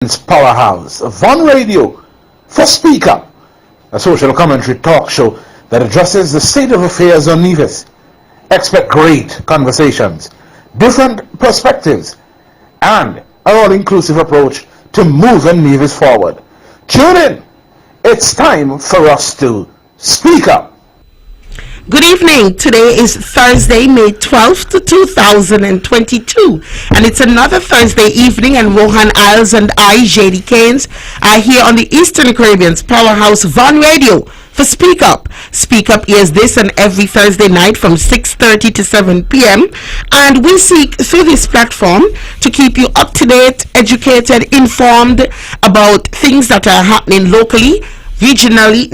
Powerhouse, Von Radio, for Speak Up, a social commentary talk show that addresses the state of affairs on Nevis. Expect great conversations, different perspectives, and an all-inclusive approach to moving Nevis forward. Tune in. It's time for us to speak up. Good evening. Today is Thursday, May 12th, 2022, and it's another Thursday evening, and Rohan Isles and I, JAEDEE Caines, are here on the Eastern Caribbean's Powerhouse Von Radio for Speak Up. Speak Up is this and every Thursday night from 6:30 to 7 p.m. and we seek through this platform to keep you up to date, educated, informed about things that are happening locally, nationally,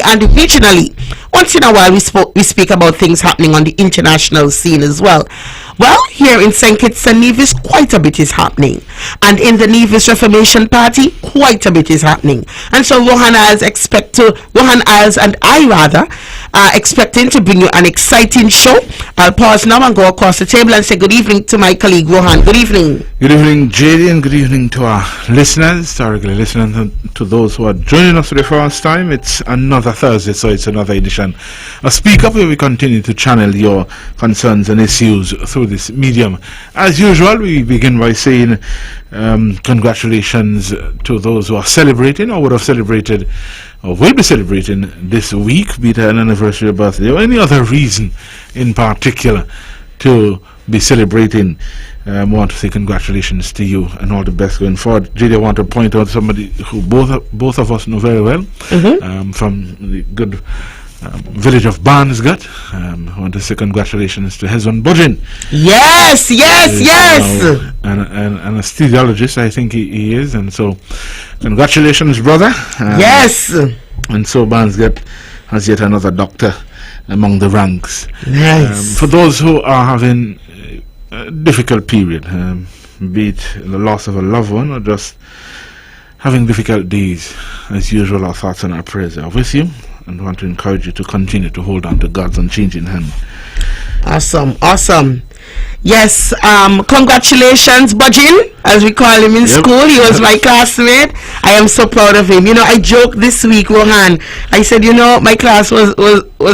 and regionally. Once in a while, we speak about things happening on the international scene as well. Well, here in St. Kitts and Nevis, quite a bit is happening. And in the Nevis Reformation Party, quite a bit is happening. And so Rohan Isles and I are expecting to bring you an exciting show. I'll pause now and go across the table and say good evening to my colleague Rohan. Good evening. Good evening, JAEDEE, and good evening to our listeners, our regular listeners, and to those who are joining us for the first time. It's another Thursday, so it's another edition of Speak Up, where we continue to channel your concerns and issues through this medium. As usual, we begin by saying congratulations to those who are celebrating or would have celebrated or will be celebrating this week, be it an anniversary, or birthday, or any other reason in particular to be celebrating. I want to say congratulations to you and all the best going forward. JAEDEE, I want to point out somebody who both of us know very well, from the good village of Barnesgut. I want to say congratulations to Hezron Budgin. Yes. And a anesthesiologist, I think he is. And so, congratulations, brother. Yes. And so, Barnesgut has yet another doctor among the ranks. Nice. For those who are having a difficult period, be it the loss of a loved one or just having difficult days, as usual, our thoughts and our prayers are with you, and want to encourage you to continue to hold on to God's unchanging hand. Awesome. Yes, congratulations, Budgin, as we call him in school. He was my classmate. I am so proud of him. I joked this week, Rohan. I said, my class was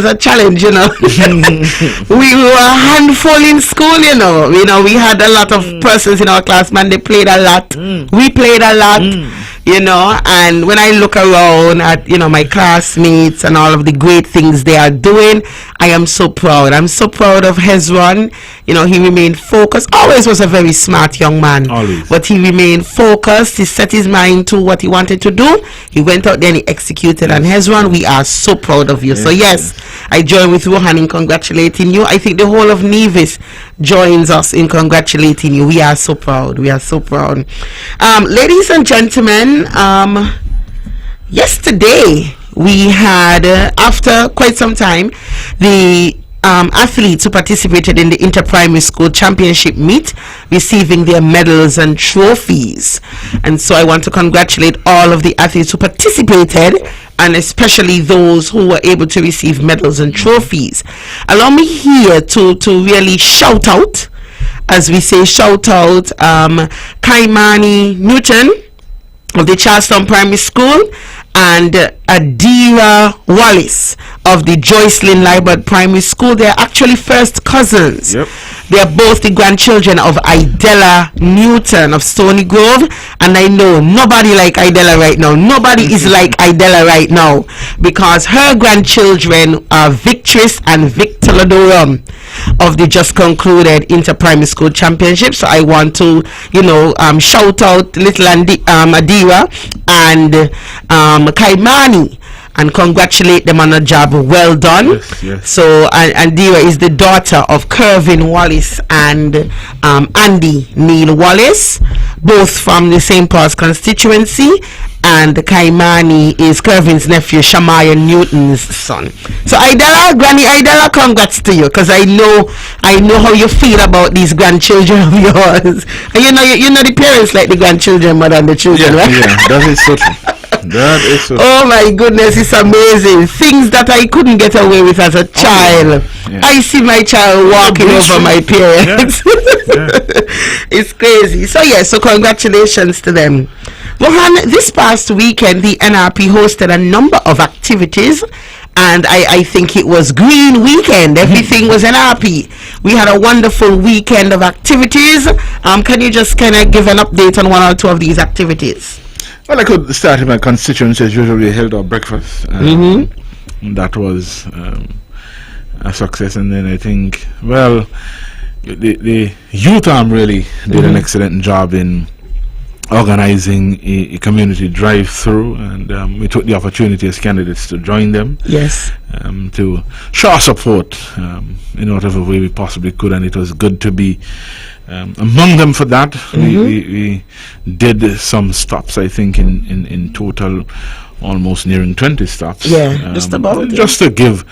a challenge, We were a handful in school, we had a lot of persons in our class, man. They played a lot. We played a lot. And when I look around at, my classmates and all of the great things they are doing, I am so proud. I'm so proud of Hezron. He remained focused. Always was a very smart young man. Always. But he remained focused. He set his mind to what he wanted to do. He went out there and he executed. And Hezron, we are so proud of you. So yes, I join with Rohan in congratulating you. I think the whole of Nevis joins us in congratulating you. We are so proud. Ladies and gentlemen, yesterday we had, after quite some time, the athletes who participated in the Inter-Primary School Championship meet receiving their medals and trophies. And so I want to congratulate all of the athletes who participated, and especially those who were able to receive medals and trophies. Allow me here to really shout out, Kaimani Newton of the Charlestown Primary School and Adira Wallace of the Joycelyn Liebert Primary School. They're actually first cousins. They are both the grandchildren of Idella Newton of Stony Grove, and I know nobody like Idella right now. Nobody is like Idella right now, because her grandchildren are Victress and Victor Ladorum of the just concluded Inter-Primary School Championship. So I want to, shout out little Adira and Kaimani and congratulate them on a job well done. Yes. So Adira is the daughter of Kervin Wallace and Andy Neil Wallace, both from the St. Paul's constituency, and Kaimani is Kervin's nephew, Shamaya Newton's son. So Granny Idella, congrats to you, because I know how you feel about these grandchildren of yours. And you know the parents like the grandchildren more than the children, right? Yeah, that is so true. That is so. Oh my goodness, it's amazing. Things that I couldn't get away with as a child. I see my child walking over my parents. It's crazy. So so congratulations to them. Rohan, this past weekend the NRP hosted a number of activities, and I think it was Green Weekend. Everything was NRP. We had a wonderful weekend of activities. Can you just kind of give an update on one or two of these activities? Well, I could start in my constituency as usual. We held our breakfast. That was a success, and then I think, well, the youth arm really did an excellent job in organizing a community drive-through, and we took the opportunity as candidates to join them. Yes. To show our support in whatever way we possibly could, and it was good to be among them for that. We did some stops, I think in total almost nearing 20 stops. Just about just to give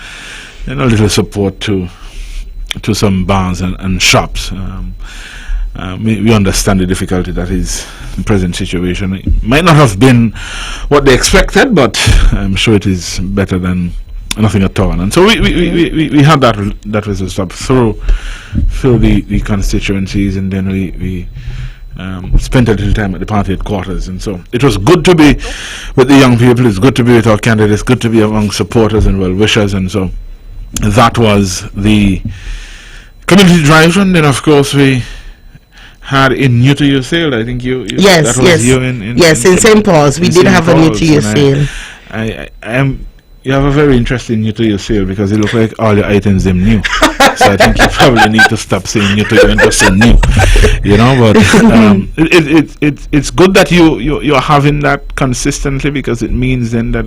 a little support to some bars and shops. We understand the difficulty that is the present situation. It might not have been what they expected, but I'm sure it is better than nothing at all. And so we had that was a stop through the constituencies, and then we spent a little time at the party headquarters. And so it was good to be with the young people. It's good to be with our candidates. Good to be among supporters and well-wishers. And so that was the community drive. And then of course we had a new to you sale. I think you yes, that was you in St. Paul's. We did have a new to you sale. I am. You have a very interesting new to you sale because it looks like all your items them new. So I think you probably need to stop saying new to you and just say new. But it's good that you're having that consistently, because it means then that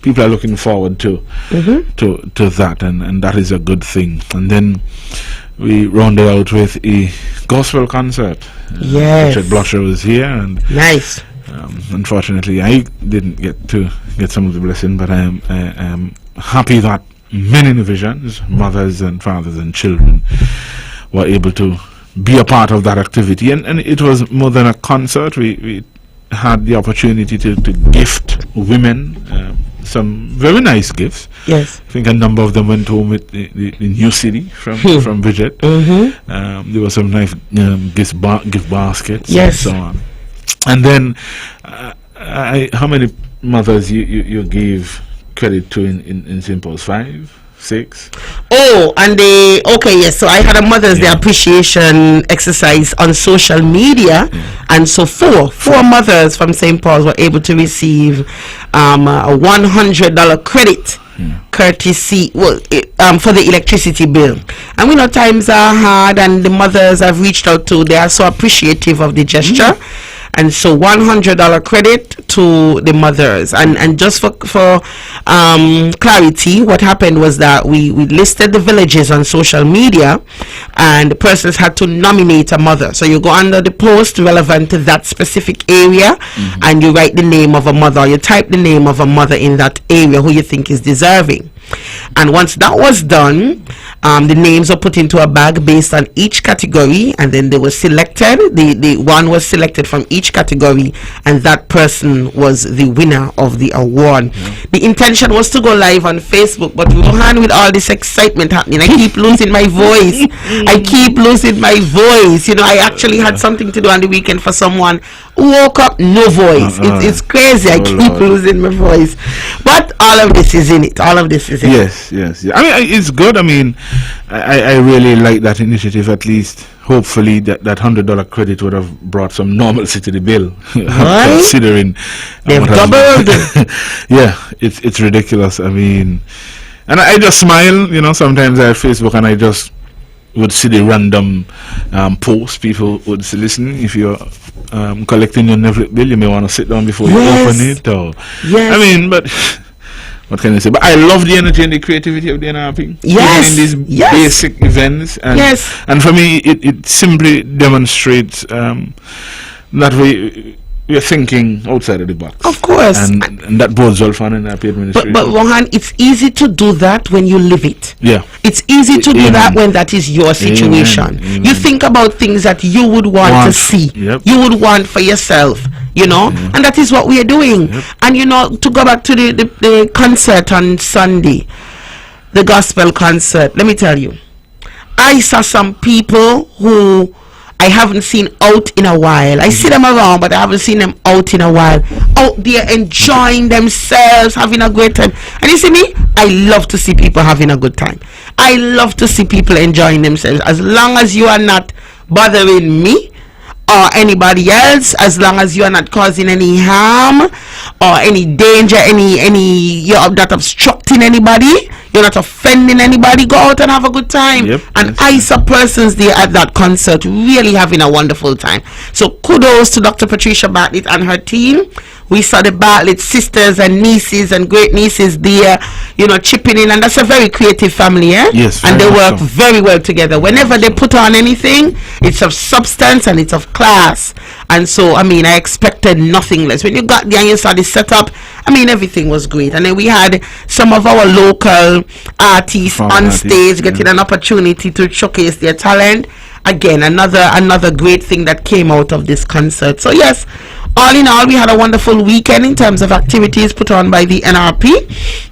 people are looking forward to that, and that is a good thing. And then we rounded out with a gospel concert. Yes. Richard Blusher was here, and nice. Unfortunately, I didn't get to get some of the blessing, but I am happy that many divisions, mothers and fathers and children, were able to be a part of that activity. And it was more than a concert. We had the opportunity to gift women some very nice gifts. Yes. I think a number of them went home with the new CD from Bridget. There were some nice gift baskets, yes, and so on. And then how many mothers you gave credit to in St. Paul's? 5, 6? Oh, and yes, so I had a Mother's Day appreciation exercise on social media, and so four mothers from St. Paul's were able to receive a $100 credit courtesy for the electricity bill. And we know times are hard, and the mothers have reached out to, they are so appreciative of the gesture. And so $100 credit to the mothers. And just for clarity, what happened was that we listed the villages on social media, and the persons had to nominate a mother. So you go under the post relevant to that specific area, and you write the name of a mother, or you type the name of a mother in that area who you think is deserving. And once that was done, the names were put into a bag based on each category, and then they were selected. The one was selected from each category, and that person was the winner of the award. The intention was to go live on Facebook, but Rohan, with all this excitement happening, I keep losing my voice. I actually had something to do on the weekend for someone who woke up no voice. It's crazy. I keep losing my voice, but all of this is in it. Yes. I mean, it's good. I mean, I really like that initiative. At least, hopefully, that $100 credit would have brought some normalcy to the bill. Considering they've doubled. it's ridiculous. I mean, and I just smile. Sometimes I have Facebook, and I just would see the random posts. People would say, "Listen, if you're collecting your Netflix bill, you may want to sit down before you open it." Or I mean, but. What can I say? But I love the energy and the creativity of the NRP. Yes. In these basic events. And, and for me, it simply demonstrates that we're thinking outside of the box. Of course. And that bodes well for an NRP administration. But Rohan, it's easy to do that when you live it. Yeah. It's easy to do that when that is your situation. Amen. You think about things that you would want to see. Yep. You would want for yourself. And that is what we are doing. Yep. And to go back to the concert on Sunday, the gospel concert, let me tell you, I saw some people who I haven't seen out in a while. I see them around, but I haven't seen them out in a while. Out there enjoying themselves, having a great time. And you see me? I love to see people having a good time. I love to see people enjoying themselves. As long as you are not bothering me or anybody else, as long as you are not causing any harm or any danger, you're not obstructing anybody, you're not offending anybody, go out and have a good time. Yep, and I saw persons there at that concert really having a wonderful time. So kudos to Dr. Patricia Bartlett and her team. We saw the Bartlett sisters and nieces and great nieces there, chipping in, and that's a very creative family, eh? Yes, and they work so. very well together. Whenever they put on anything, it's of substance and it's of class. And so, I expected nothing less. When you got there and you saw the setup, everything was great. And then we had some of our local artists on stage getting an opportunity to showcase their talent. Again, another great thing that came out of this concert. So yes, all in all, we had a wonderful weekend in terms of activities put on by the NRP.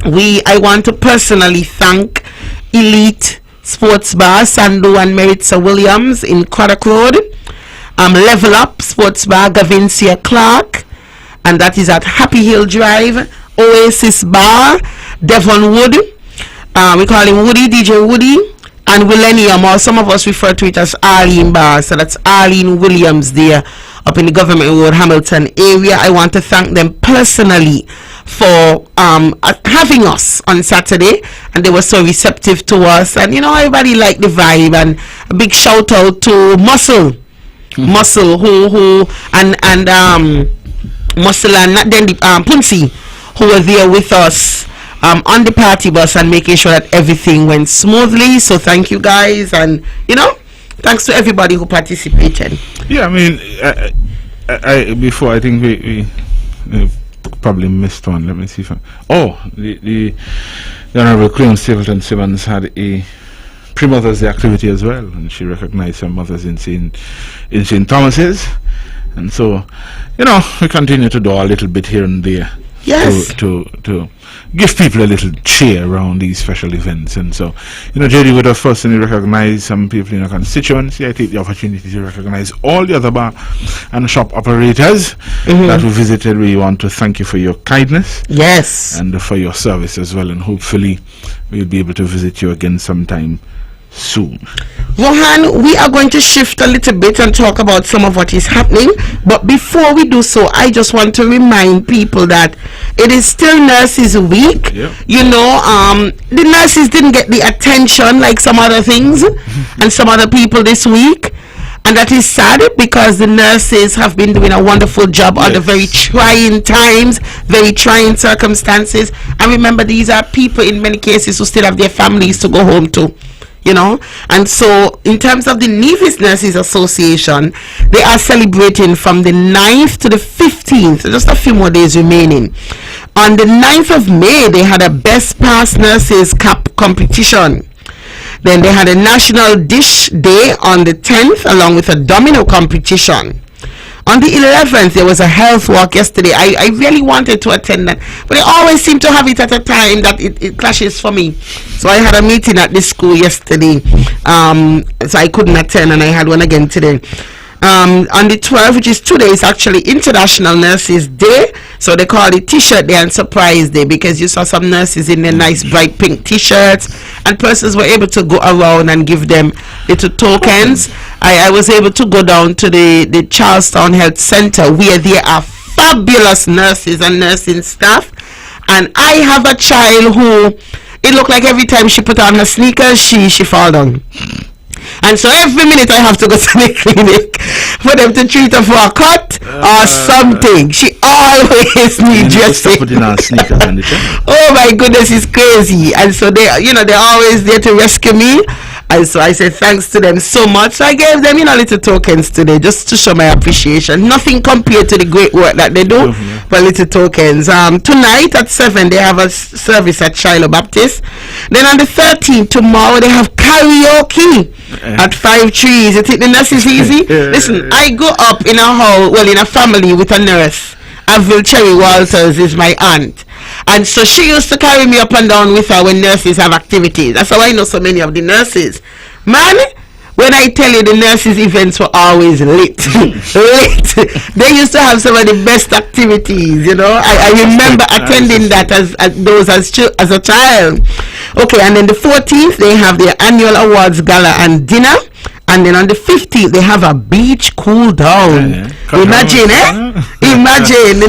I want to personally thank Elite Sports Bar, Sandu and Meritza Williams in Craddock Road, Level Up Sports Bar, Gavincia Clark, and that is at Happy Hill Drive, Oasis Bar, Devon Wood, we call him Woody, DJ Woody, and Millennium, or some of us refer to it as Arlene Bar. So that's Arlene Williams there up in the Government Road, Hamilton area. I want to thank them personally for having us on Saturday, and they were so receptive to us, and everybody liked the vibe. And a big shout out to Muscle who and Muscle and then the Punsi, who were there with us on the party bus and making sure that everything went smoothly. So thank you guys, and thanks to everybody who participated. Yeah, I before, I think we probably missed one. Let me see if the Honorable Cleon Stapleton Simmons had a pre-Mother's Day activity as well, and she recognized some mothers in St. Thomas's, and so we continue to do a little bit here and there. Yes. To give people a little cheer around these special events. And so, JAEDEE would have personally recognized some people in our constituency. I take the opportunity to recognize all the other bar and shop operators that we visited. We want to thank you for your kindness. Yes. And for your service as well. And hopefully we'll be able to visit you again sometime soon. Rohan, we are going to shift a little bit and talk about some of what is happening, but before we do so, I just want to remind people that it is still Nurses Week. Yep. The nurses didn't get the attention like some other things and some other people this week, and that is sad because the nurses have been doing a wonderful job under very trying times, very trying circumstances. And remember, these are people in many cases who still have their families to go home to. And so in terms of the Nevis Nurses Association, they are celebrating from the 9th to the 15th, just a few more days remaining. On the 9th of May, they had a Best Past Nurses Cup competition. Then they had a National Dish Day on the 10th, along with a domino competition. On the 11th, there was a health walk yesterday. I really wanted to attend that, but they always seem to have it at a time that it clashes for me. So I had a meeting at this school yesterday, so I couldn't attend, and I had one again today. On the 12th, which is today, is actually International Nurses Day. So they call it T-shirt Day and Surprise Day, because you saw some nurses in their nice bright pink T-shirts, and persons were able to go around and give them little tokens. I was able to go down to the Charlestown Health Center, where there are fabulous nurses and nursing staff, and I have a child who, it looked like every time she put on her sneakers, she fall down. And so every minute I have to go to the clinic for them to treat her for a cut or something. She always needs dressing. Putting on sneakers on the chair. Oh my goodness, it's crazy. And so they're always there to rescue me. And so I said thanks to them so much. So I gave them, little tokens today just to show my appreciation. Nothing compared to the great work that they do, but little tokens. Tonight at 7, they have a service at Shiloh Baptist. Then on the 13th, tomorrow, they have karaoke at 5 Trees. You think the nurse is easy? Listen, I grew up in a family with a nurse. Avril Cherry Walters is my aunt. And so she used to carry me up and down with her when nurses have activities. That's how I know so many of the nurses. Man, when I tell you, the nurses' events were always lit. Lit. They used to have some of the best activities, you know. I remember attending that as a child. Okay, and then the 14th, they have their annual awards gala and dinner. And then on the 15th, they have a beach cool down. Imagine, Imagine the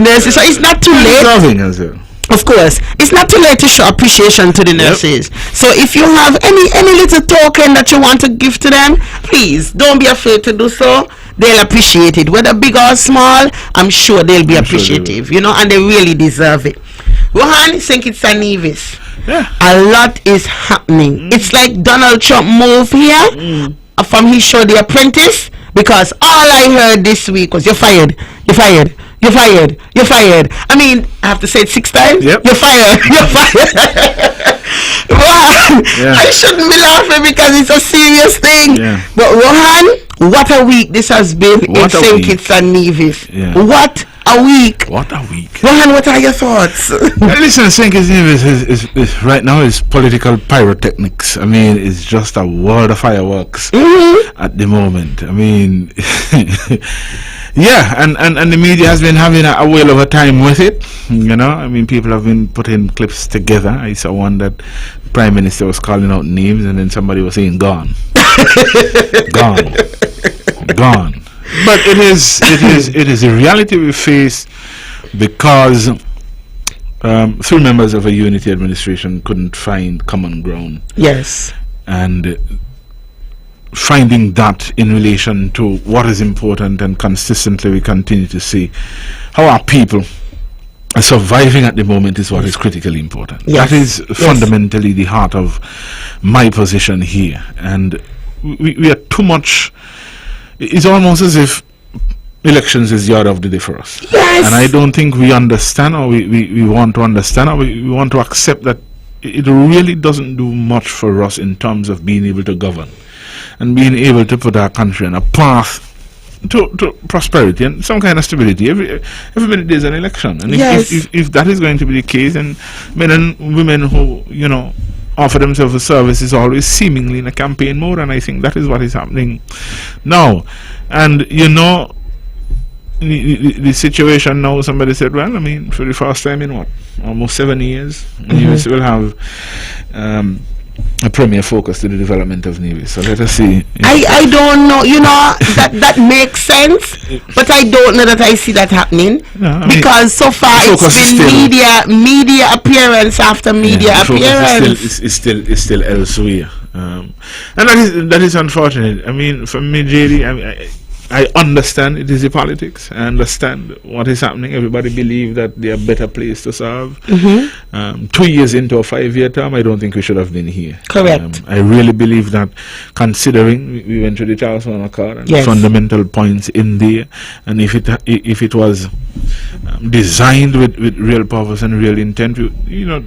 nurses. So it's not too late. Of course, it's not too late to show appreciation to the nurses. So if you have any little token that you want to give to them, please don't be afraid to do so. They'll appreciate it, whether big or small. I'm sure they'll be appreciative, you know, and they really deserve it. Rohan, St. Kitts and Nevis. Yeah. A lot is happening. It's like Donald Trump move here from his show The Apprentice, because all I heard this week was, you're fired, you're fired, you're fired, you're fired. I mean, I have to say it 6 times. Yep. You're fired, you're fired. Rohan, I shouldn't be laughing because it's a serious thing. Yeah. But Rohan, what a week this has been in St. Kitts and Nevis. Yeah. What a week. What a week. Rohan, what are your thoughts? Listen, St. Kitts and Nevis is right now is political pyrotechnics. I mean, it's just a world of fireworks at the moment. I mean, yeah, and the media has been having a whale of a time with it. You know, I mean, people have been putting clips together. I saw one that the Prime Minister was calling out names, and then somebody was saying, gone. Gone. Gone. But it is a reality we face because 3 members of a unity administration couldn't find common ground. Yes. And finding that in relation to what is important, and consistently we continue to see how our people are surviving at the moment is what is critically important. Yes. That is fundamentally the heart of my position here. And we are too much. It's almost as if elections is the order of the day for us. Yes. And I don't think we understand, or we want to understand, or we want to accept that it really doesn't do much for us in terms of being able to govern and being able to put our country on a path to prosperity and some kind of stability. Every minute there's an election. And if that is going to be the case, then men and women who, you know, offer themselves a service is always seemingly in a campaign mode, and I think that is what is happening now. And you know, the situation now, somebody said, well, I mean, for the first time in what, almost 7 years, Nevis will have a premier focus to the development of Nevis. So let us see. I don't know, you know, that makes sense, but I don't know that I see that happening, because so far it's been media appearance after media appearance. It's still elsewhere, and that is unfortunate. I mean, for me, JAEDEE, I understand it is the politics. I understand what is happening. Everybody believes that they are better placed to serve. 2 years into a 5-year term, I don't think we should have been here. Correct. I really believe that, considering we went through the Charles Horner Accord and the fundamental points in there, and if it was designed with real purpose and real intent, you know,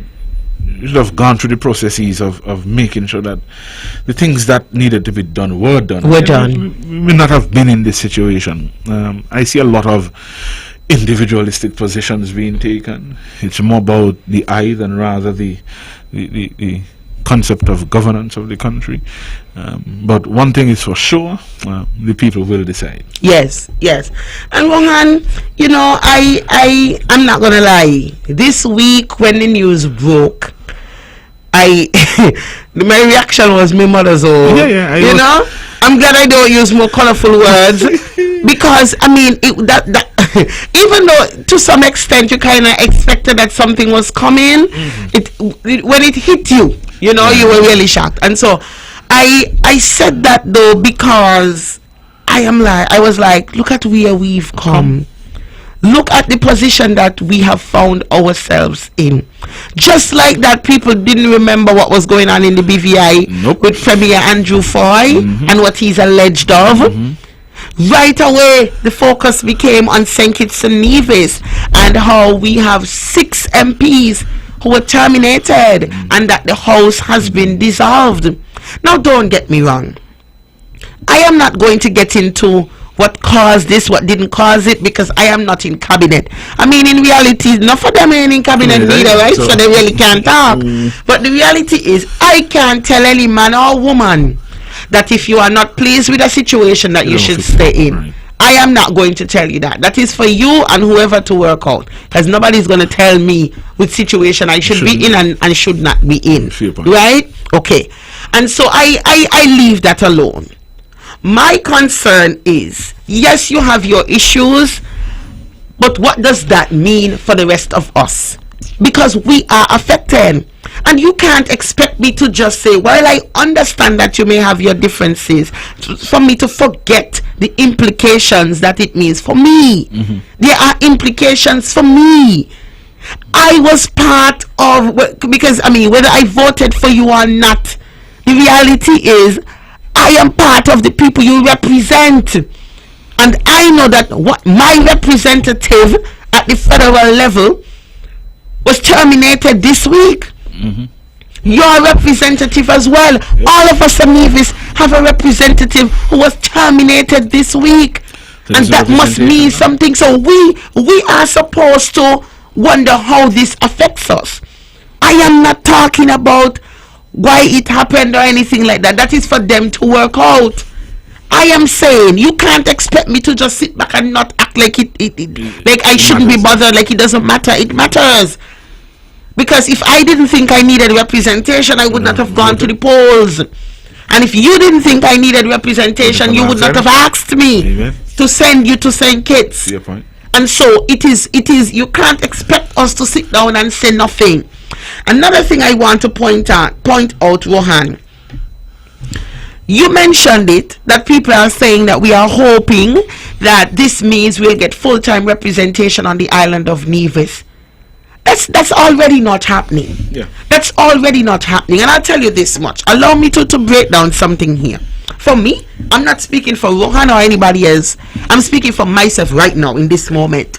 you should have gone through the processes of making sure that the things that needed to be done were done. We would not have been in this situation. I see a lot of individualistic positions being taken. It's more about the I than rather the concept of governance of the country. But one thing is for sure, the people will decide. Yes. And Rohan, you know, I'm not gonna lie. This week when the news broke, my reaction was my mother's own. You know, I'm glad I don't use more colorful words because I mean that even though to some extent you kind of expected that something was coming, when it hit you, you know, you were really shocked. And so I said that though because I was like, look at where we've come. Look at the position that we have found ourselves in. Just like that, people didn't remember what was going on in the BVI with Premier Andrew Foy and what he's alleged of. Right away, the focus became on St. Kitts and Nevis and how we have 6 MPs who were terminated and that the House has been dissolved. Now, don't get me wrong. I am not going to get into what caused this, what didn't cause it, because I am not in cabinet. I mean, in reality, enough of them ain't in cabinet neither, right? So they really can't talk. But the reality is, I can't tell any man or woman that if you are not pleased with a situation that you should stay in. Right. I am not going to tell you that. That is for you and whoever to work out, because nobody's going to tell me which situation I should be in and should not be in. Right? Okay. And so I leave that alone. My concern is, yes, you have your issues, but what does that mean for the rest of us? Because we are affected. And you can't expect me to just say, well, I understand that you may have your differences, for me to forget the implications that it means for me. There are implications for me. I was part of, because I mean, whether I voted for you or not, the reality is I am part of the people you represent. And I know that what my representative at the federal level was terminated this week. Your representative as well. All of us at Nevis have a representative who was terminated this week. And that must mean something. So we are supposed to wonder how this affects us. I am not talking about why it happened or anything like that. That is for them to work out. I am saying you can't expect me to just sit back and not act like like I shouldn't be bothered, like it doesn't matter. It matters. Because if I didn't think I needed representation, I would not have gone to the polls. And if you didn't think I needed representation, you would not have asked me to send you to St. Kitts. And so it is, you can't expect us to sit down and say nothing. Another thing I want to point out, Rohan. You mentioned it, that people are saying that we are hoping that this means we'll get full-time representation on the island of Nevis. That's already not happening. That's already not happening. And I'll tell you this much. Allow me to break down something here. For me, I'm not speaking for Rohan or anybody else. I'm speaking for myself right now in this moment.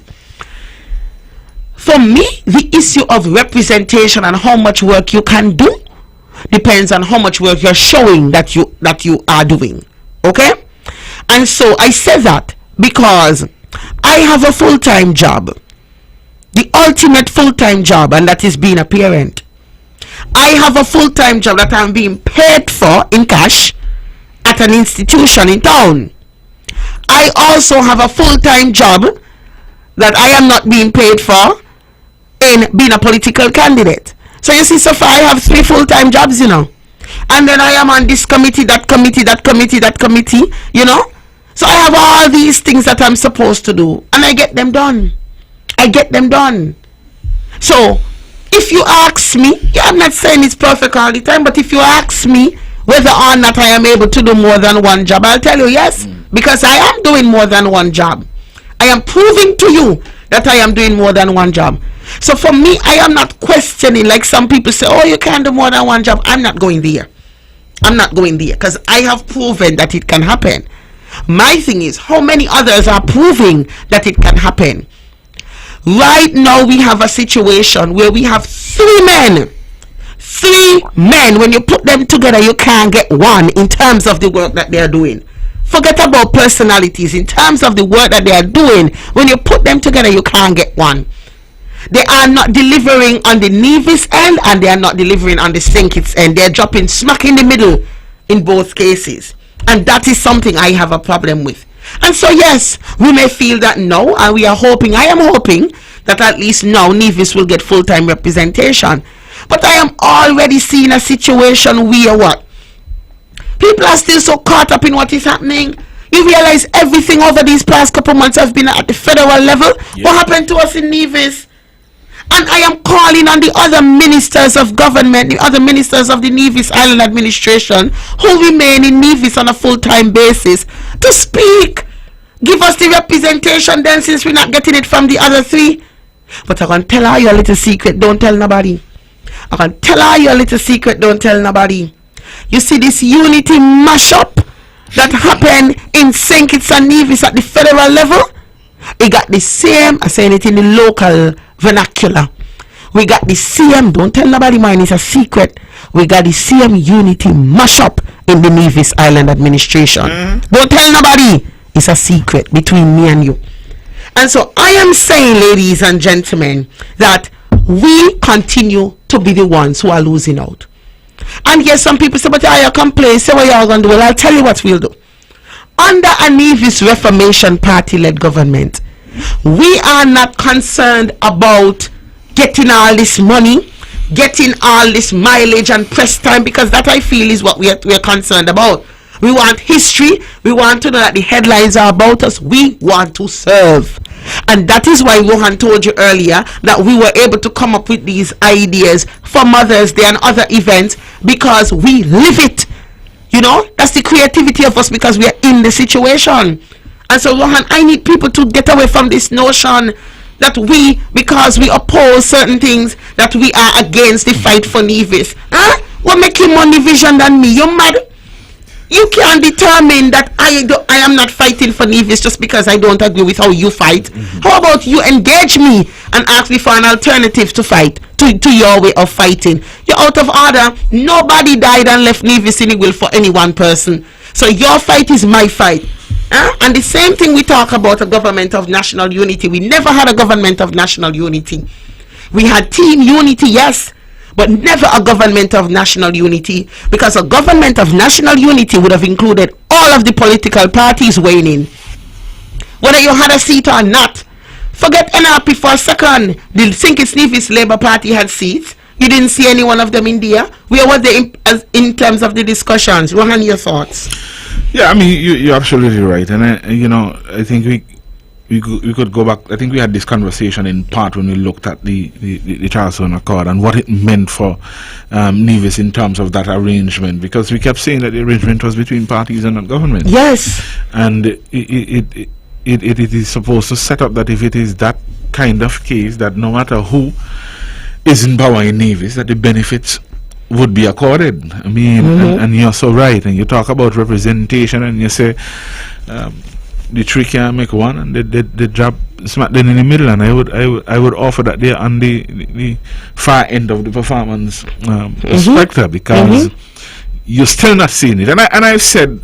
For me, the issue of representation and how much work you can do depends on how much work you're showing that you are doing. Okay? And so I say that because I have a full-time job. The ultimate full-time job, and that is being a parent. I have a full-time job that I'm being paid for in cash at an institution in town. I also have a full-time job that I am not being paid for in being a political candidate. So you see, so far I have 3 full-time jobs, you know. And then I am on this committee, that committee, that committee, that committee, you know. So I have all these things that I'm supposed to do, and I get them done. I get them done. So if you ask me, I'm not saying it's perfect all the time, but if you ask me whether or not I am able to do more than one job, I'll tell you yes, because I am doing more than one job. I am proving to you that I am doing more than one job. So for me, I am not questioning, like some people say, oh, you can't do more than one job. I'm not going there. I'm not going there, because I have proven that it can happen. My thing is, how many others are proving that it can happen? Right now we have a situation where we have 3 men. 3 men. When you put them together, you can't get one in terms of the work that they are doing. Forget about personalities. In terms of the work that they are doing, when you put them together, you can't get one. They are not delivering on the Nevis end, and they are not delivering on the St. Kitts end. They are dropping smack in the middle in both cases. And that is something I have a problem with. And so yes, we may feel that now, and we are hoping, I am hoping that at least now Nevis will get full-time representation. But I am already seeing a situation where what? People are still so caught up in what is happening. You realize everything over these past couple months has been at the federal level. What happened to us in Nevis? And I am calling on the other ministers of government, the other ministers of the Nevis Island administration who remain in Nevis on a full-time basis to speak. Give us the representation then, since we're not getting it from the other 3. But I'm going to tell her your little secret, don't tell nobody. I'm going to tell her your little secret, don't tell nobody. You see this unity mashup that happened in St. Kitts and Nevis at the federal level? It got the same, I'm saying it in the local vernacular. We got the same, don't tell nobody, mine is a secret. We got the same unity mashup in the Nevis Island administration. Don't tell nobody. is a secret between me and you. And so I am saying, ladies and gentlemen, that we continue to be the ones who are losing out. And yes, some people say, but I complain, say what y'all gonna do. Well, I'll tell you what we'll do. Under a Nevis Reformation Party-led government, we are not concerned about getting all this money, getting all this mileage and press time, because that, I feel, is what we're concerned about. We want history. We want to know that the headlines are about us. We want to serve. And that is why Rohan told you earlier that we were able to come up with these ideas for Mother's Day and other events, because we live it. You know, that's the creativity of us, because we are in the situation. And so, Rohan, I need people to get away from this notion that we, because we oppose certain things, that we are against the fight for Nevis. Huh? What make you more division than me? You're mad. You can't determine that I am not fighting for Nevis just because I don't agree with how you fight. How about you engage me and ask me for an alternative to fight, to your way of fighting? You're out of order. Nobody died and left Nevis in the will for any one person. So your fight is my fight. And the same thing we talk about a government of national unity. We never had a government of national unity. We had team unity, yes, but never a government of national unity, because a government of national unity would have included all of the political parties weighing in, whether you had a seat or not. Forget NRP for a second. The St. Kitts Nevis Labour Party had seats. You didn't see any one of them in there. Where were they in terms of the discussions? Rohan, your thoughts? Yeah, I mean, you're absolutely right. And I think we could go back. I think we had this conversation in part when we looked at the Charleston Accord and what it meant for Nevis in terms of that arrangement, because we kept saying that the arrangement was between parties and not government. Yes. And it is supposed to set up that if it is that kind of case, that no matter who is in power in Nevis, that the benefits would be accorded. I mean, and you're so right. And you talk about representation, and you say the three can't make one, and the job smack them in the middle. And I would offer that they're on the far end of the performance spectrum, because you're still not seeing it. And I've said,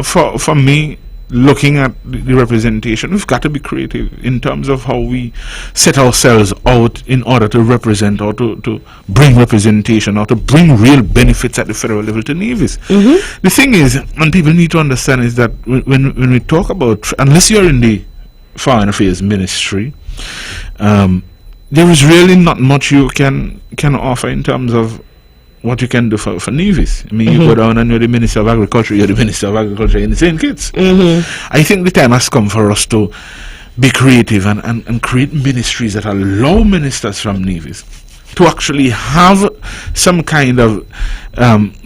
for me, looking at the representation, we've got to be creative in terms of how we set ourselves out in order to represent, or to bring representation, or to bring real benefits at the federal level to Nevis. The thing is, and people need to understand, is that when we talk about, unless you're in the Foreign Affairs Ministry, there is really not much you can offer in terms of what you can do for Nevis. I mean, you go down and you're the Minister of Agriculture, you're the Minister of Agriculture in the St. Kitts. I think the time has come for us to be creative and create ministries that allow ministers from Nevis to actually have some kind of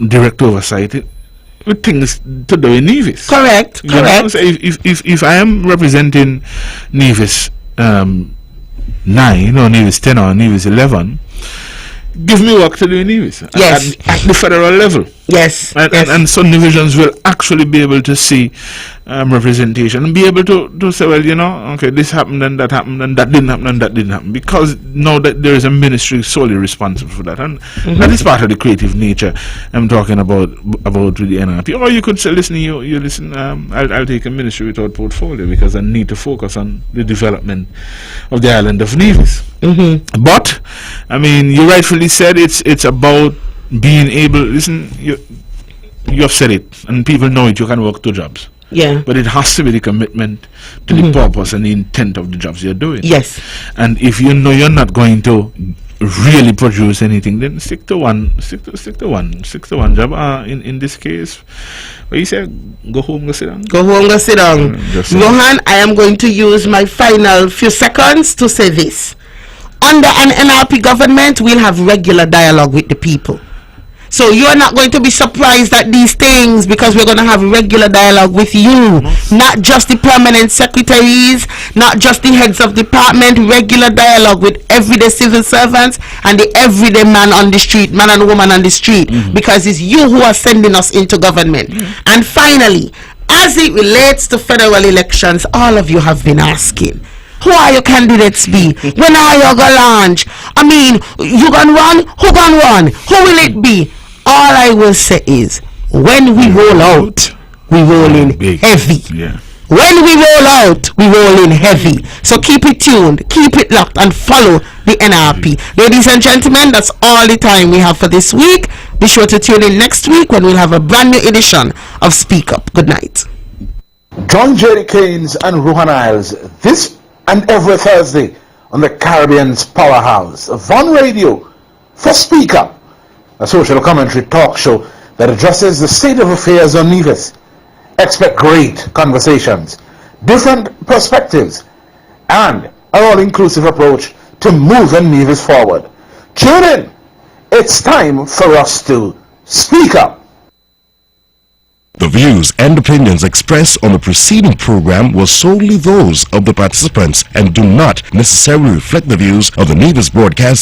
direct oversight with things to do in Nevis. Correct. So if I am representing Nevis 9 or Nevis 10 or Nevis 11, give me work to do in Nevis. Yes. At the federal level. Yes. And some divisions will actually be able to see representation and be able to say, well, okay, this happened and that happened and that didn't happen and that didn't happen, because now that there is a ministry solely responsible for that, and that is part of the creative nature I'm talking about with the NRP. Or you could say, listen, you listen, I'll take a ministry without portfolio because I need to focus on the development of the island of Nevis. But I mean, you rightfully said it's about being able, listen, you have said it and people know it, you can work 2 jobs. Yeah. But it has to be the commitment to the purpose and the intent of the jobs you're doing. Yes. And if you know you're not going to really produce anything, then stick to one job. In this case, what you say, go home, go sit down. Go home, go sit down. Rohan, I am going to use my final few seconds to say this. Under an NRP government, we'll have regular dialogue with the people. So you're not going to be surprised at these things, because we're going to have regular dialogue with you, not just the permanent secretaries, not just the heads of department, regular dialogue with everyday civil servants and the everyday man on the street, man and woman on the street, because it's you who are sending us into government. And finally, as it relates to federal elections, all of you have been asking, who are your candidates be? When are you going to launch? I mean, you going to run? Who going to run? Who will it be? All I will say is, when we roll out, we roll in heavy. Yeah. When we roll out, we roll in heavy. So keep it tuned, keep it locked, and follow the NRP. Ladies and gentlemen, that's all the time we have for this week. Be sure to tune in next week when we'll have a brand new edition of Speak Up. Good night. Join JAEDEE, Caines and Rohan Isles this and every Thursday on the Caribbean's powerhouse, Von Radio, for Speak Up, a social commentary talk show that addresses the state of affairs on Nevis. Expect great conversations, different perspectives, and an all-inclusive approach to moving Nevis forward. Tune in. It's time for us to speak up. The views and opinions expressed on the preceding program were solely those of the participants and do not necessarily reflect the views of the Nevis Broadcasting